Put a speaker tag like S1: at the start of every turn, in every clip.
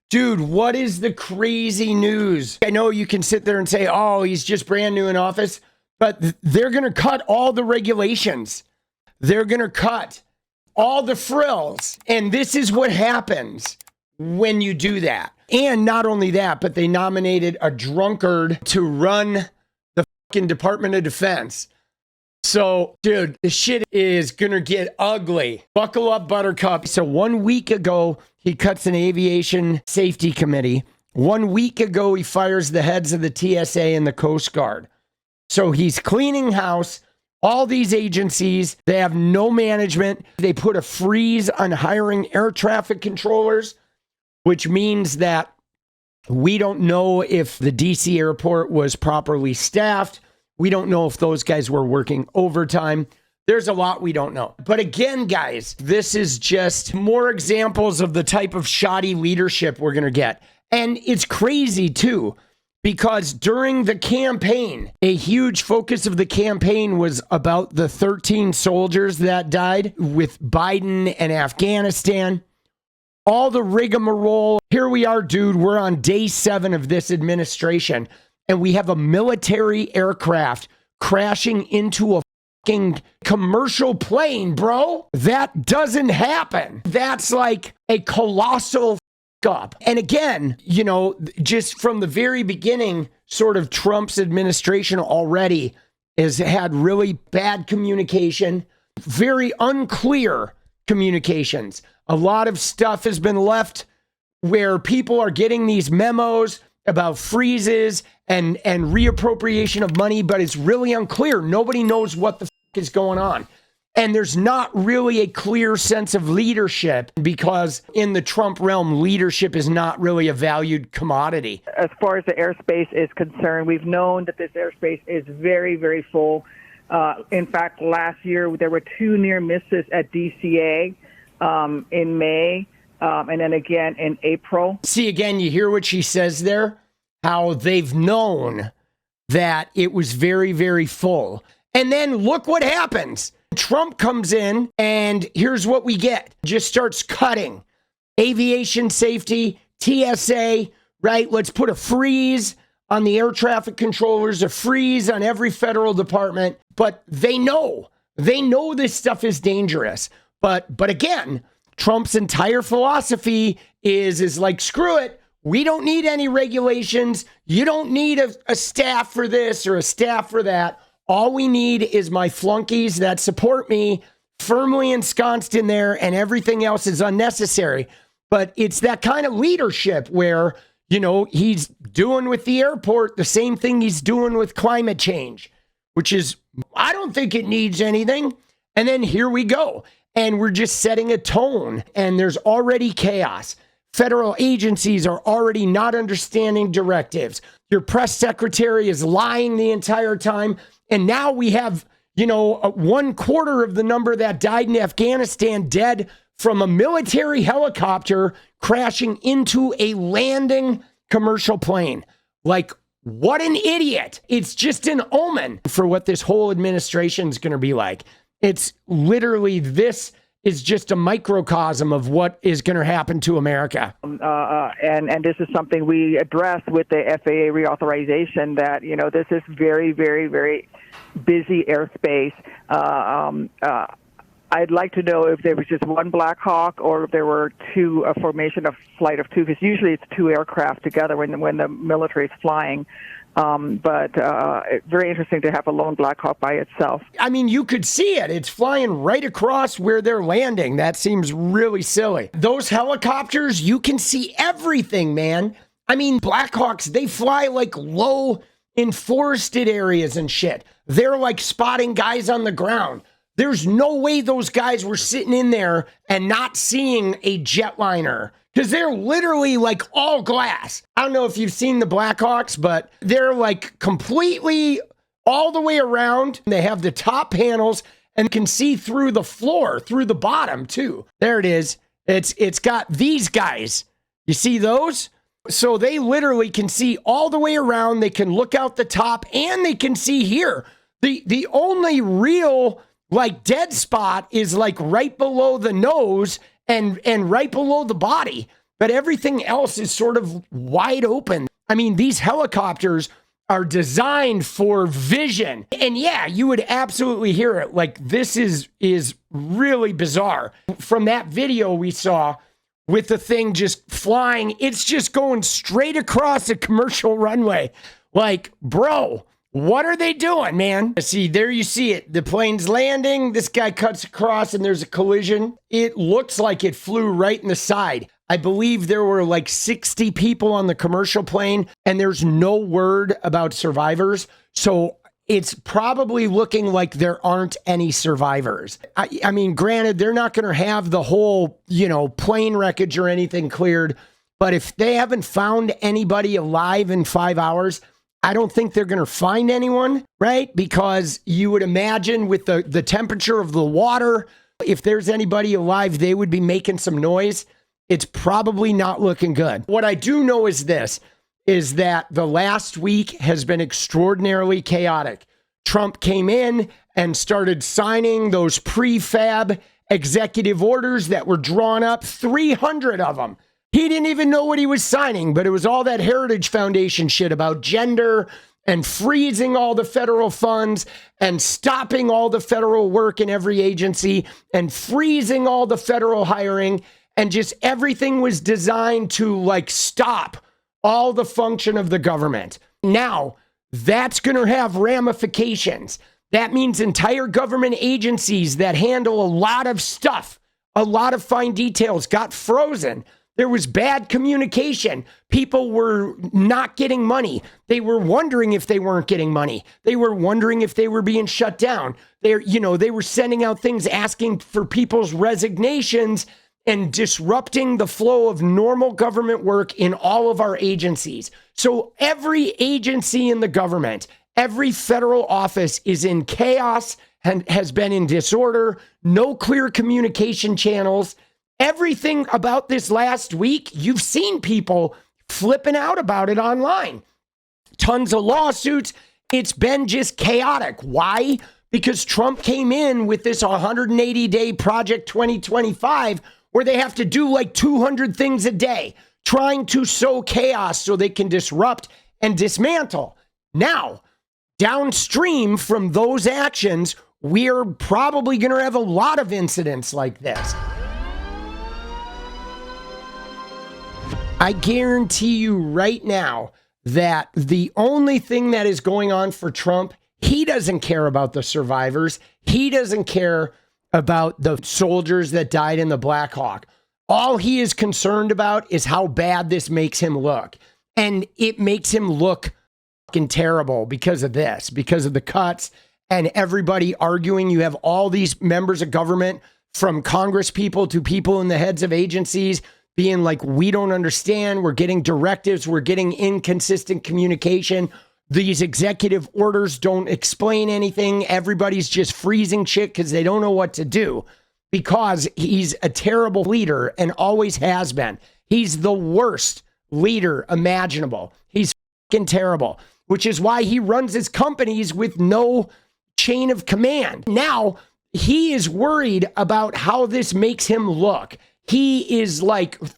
S1: Dude, what is the crazy news? I know you can sit there and say, oh, he's just brand new in office, but they're going to cut all the regulations. They're going to cut all the frills. And this is what happens when you do that. And not only that, but they nominated a drunkard to run the fucking Department of Defense. So, dude, the shit is going to get ugly. Buckle up, Buttercup. So 1 week ago, he cuts an aviation safety committee. 1 week ago, he fires the heads of the TSA and the Coast Guard. So he's cleaning house. All these agencies, they have no management. They put a freeze on hiring air traffic controllers, which means that we don't know if the DC airport was properly staffed. We don't know if those guys were working overtime. There's a lot we don't know. But again, guys, this is just more examples of the type of shoddy leadership we're going to get. And it's crazy, too, because during the campaign, a huge focus of the campaign was about the 13 soldiers that died with Biden and Afghanistan. All the rigmarole. Here we are, dude. We're on day 7 of this administration. And we have a military aircraft crashing into a fucking commercial plane, bro. That doesn't happen. That's like a colossal up. And again, you know, just from the very beginning, sort of Trump's administration already has had really bad communication, very unclear communications. A lot of stuff has been left where people are getting these memos about freezes and reappropriation of money, but it's really unclear. Nobody knows what the fuck is going on. And there's not really a clear sense of leadership because in the Trump realm, leadership is not really a valued commodity.
S2: As far as the airspace is concerned, we've known that this airspace is very, very full. In fact, last year, there were 2 near misses at DCA in May. And then again in April.
S1: See, again, you hear what she says there? How they've known that it was very, very full. And then look what happens. Trump comes in and here's what we get. Just starts cutting. Aviation safety, TSA, right? Let's put a freeze on the air traffic controllers, a freeze on every federal department. But they know this stuff is dangerous. But again, Trump's entire philosophy is like, screw it. We don't need any regulations. You don't need a staff for this or a staff for that. All we need is my flunkies that support me firmly ensconced in there, and everything else is unnecessary. But it's that kind of leadership where, you know, he's doing with the airport the same thing he's doing with climate change, which is, I don't think it needs anything. And then here we go. And we're just setting a tone, and there's already chaos. Federal agencies are already not understanding directives. Your press secretary is lying the entire time. And now we have, you know, 1/4 of the number that died in Afghanistan dead from a military helicopter crashing into a landing commercial plane. Like, what an idiot. It's just an omen for what this whole administration is going to be like. It's literally, this is just a microcosm of what is going to happen to America.
S2: And this is something we address with the FAA reauthorization, that, you know, this is very, very, very busy airspace. I'd like to know if there was just one Black Hawk or if there were two, a formation of flight of 2, because usually it's 2 aircraft together when the military is flying. But very interesting to have a lone Black Hawk by itself.
S1: I mean, you could see it. It's flying right across where they're landing. That seems really silly. Those helicopters, you can see everything, man. I mean, Black Hawks, they fly like low in forested areas and shit. They're like spotting guys on the ground. There's no way those guys were sitting in there and not seeing a jetliner, because they're literally like all glass. I don't know if you've seen the Blackhawks, but they're like completely all the way around. They have the top panels and can see through the floor, through the bottom too. There it is. It's got these guys. You see those? So they literally can see all the way around. They can look out the top and they can see here. The only real like dead spot is like right below the nose and right below the body. but everything else is sort of wide open. I mean, these helicopters are designed for vision. And yeah, you would absolutely hear it. Like, this is really bizarre. From that video we saw with the thing just flying, it's just going straight across a commercial runway. Like, bro, what are they doing, man? See, there you see it. The plane's landing. This guy cuts across and there's a collision. It looks like it flew right in the side. I believe there were like 60 people on the commercial plane, and there's no word about survivors. So it's probably looking like there aren't any survivors. I mean, granted, they're not going to have the whole, plane wreckage or anything cleared. But if they haven't found anybody alive in 5 hours, I don't think they're going to find anyone, right? Because you would imagine with the temperature of the water, if there's anybody alive, they would be making some noise. It's probably not looking good. What I do know is this, is that the last week has been extraordinarily chaotic. Trump came in and started signing those prefab executive orders that were drawn up, 300 of them. He didn't even know what he was signing, but it was all that Heritage Foundation shit about gender and freezing all the federal funds and stopping all the federal work in every agency and freezing all the federal hiring. And just everything was designed to stop all the function of the government. Now, that's going to have ramifications. That means entire government agencies that handle a lot of stuff, a lot of fine details, got frozen. There was bad communication. People were not getting money. They were wondering if they weren't getting money. They were wondering if they were being shut down. They were sending out things asking for people's resignations and disrupting the flow of normal government work in all of our agencies. So every agency in the government, every federal office is in chaos and has been in disorder, no clear communication channels. Everything about this last week, you've seen people flipping out about it online. Tons of lawsuits. It's been just chaotic. Why? Because Trump came in with this 180-day Project 2025 where they have to do 200 things a day, trying to sow chaos so they can disrupt and dismantle. Now, downstream from those actions, we're probably going to have a lot of incidents like this. I guarantee you right now that the only thing that is going on for Trump, he doesn't care about the survivors. He doesn't care about the soldiers that died in the Black Hawk. All he is concerned about is how bad this makes him look. And it makes him look fucking terrible because of this, because of the cuts and everybody arguing. You have all these members of government, from Congress people to people in the heads of agencies, being like, we don't understand. We're getting directives. We're getting inconsistent communication. These executive orders don't explain anything. Everybody's just freezing shit because they don't know what to do, because he's a terrible leader and always has been. He's the worst leader imaginable. He's fucking terrible, which is why he runs his companies with no chain of command. Now, he is worried about how this makes him look. He is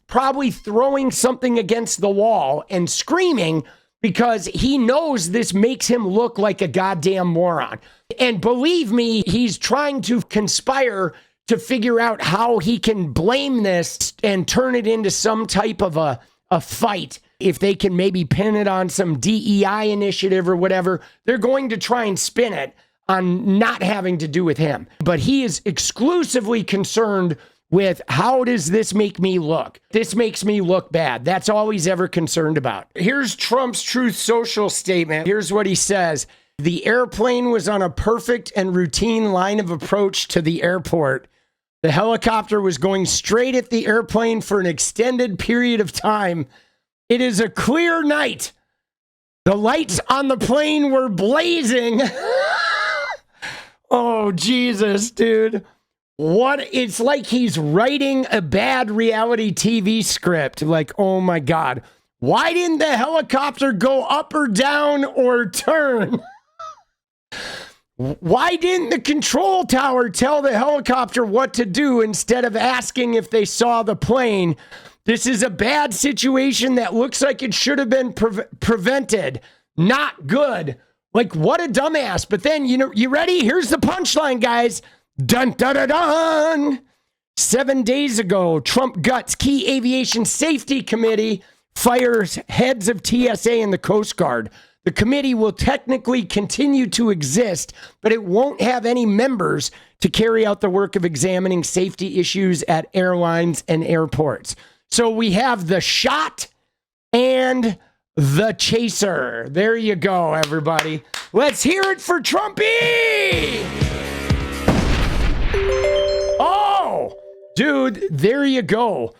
S1: probably throwing something against the wall and screaming because he knows this makes him look like a goddamn moron. And believe me, he's trying to conspire to figure out how he can blame this and turn it into some type of a fight. If they can maybe pin it on some DEI initiative or whatever, they're going to try and spin it on not having to do with him. But he is exclusively concerned with, how does this make me look? This makes me look bad. That's all he's ever concerned about. Here's Trump's Truth Social statement. Here's what he says. The airplane was on a perfect and routine line of approach to the airport. The helicopter was going straight at the airplane for an extended period of time. It is a clear night. The lights on the plane were blazing. Oh, Jesus, dude. What? It's like he's writing a bad reality TV script. Oh my God. Why didn't the helicopter go up or down or turn? Why didn't the control tower tell the helicopter what to do instead of asking if they saw the plane? This is a bad situation that looks like it should have been prevented. Not good. Like, what a dumbass. But then, you ready? Here's the punchline, guys. Dun, dun, dun, dun. 7 days ago, Trump guts key aviation safety committee, fires heads of TSA and the Coast Guard. The committee will technically continue to exist, but it won't have any members to carry out the work of examining safety issues at airlines and airports. So we have the shot and the chaser. There you go, everybody. Let's hear it for Trumpy! Oh, dude, there you go.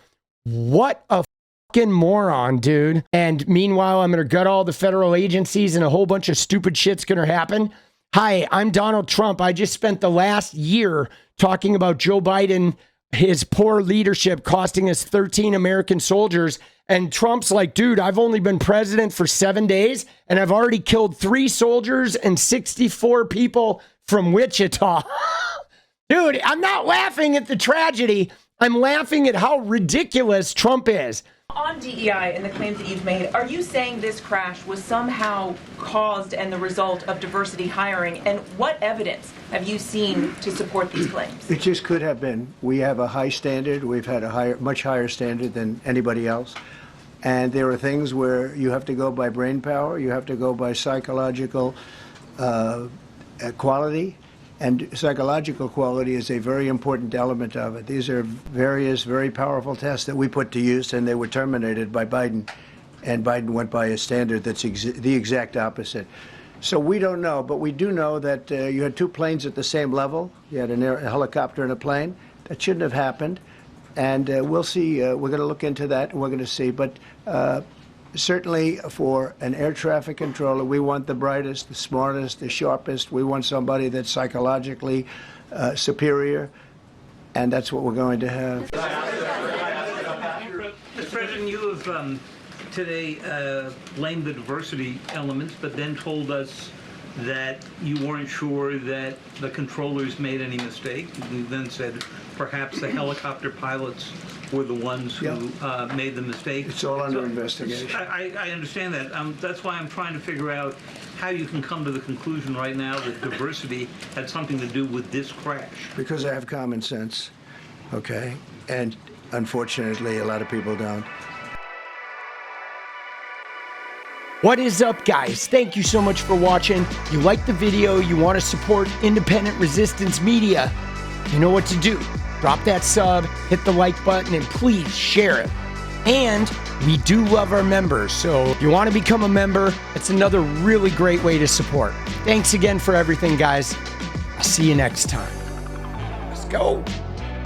S1: What a fucking moron, dude. And meanwhile, I'm going to gut all the federal agencies and a whole bunch of stupid shit's going to happen. Hi, I'm Donald Trump. I just spent the last year talking about Joe Biden, his poor leadership costing us 13 American soldiers. And Trump's like, dude, I've only been president for 7 days and I've already killed 3 soldiers and 64 people from Wichita. Dude, I'm not laughing at the tragedy. I'm laughing at how ridiculous Trump is.
S3: On DEI and the claims that you've made, are you saying this crash was somehow caused and the result of diversity hiring? And what evidence have you seen to support these claims?
S4: It just could have been. We have a high standard. We've had a much higher standard than anybody else. And there are things where you have to go by brain power. You have to go by psychological quality. And psychological quality is a very important element of it. These are various very powerful tests that we put to use, and they were terminated by Biden. And Biden went by a standard that's the exact opposite. So we don't know, but we do know that you had 2 planes at the same level. You had a helicopter and a plane. That shouldn't have happened. And we'll see. We're going to look into that, and we're going to see. But certainly for an air traffic controller, we want the brightest, the smartest, the sharpest. We want somebody that's psychologically superior, and that's what we're going to have.
S5: Mr. President, you have today blamed the diversity elements, but then told us that you weren't sure that the controllers made any mistake. You then said perhaps the helicopter pilots were the ones who made the mistake.
S4: It's all under investigation.
S5: I understand that. That's why I'm trying to figure out how you can come to the conclusion right now that diversity had something to do with this crash.
S4: Because I have common sense, okay? And unfortunately, a lot of people don't.
S1: What is up, guys? Thank you so much for watching. You like the video, you want to support independent resistance media, you know what to do. Drop that sub, hit the like button, and please share it. And we do love our members, so if you want to become a member, it's another really great way to support. Thanks again for everything, guys. I'll see you next time. Let's go.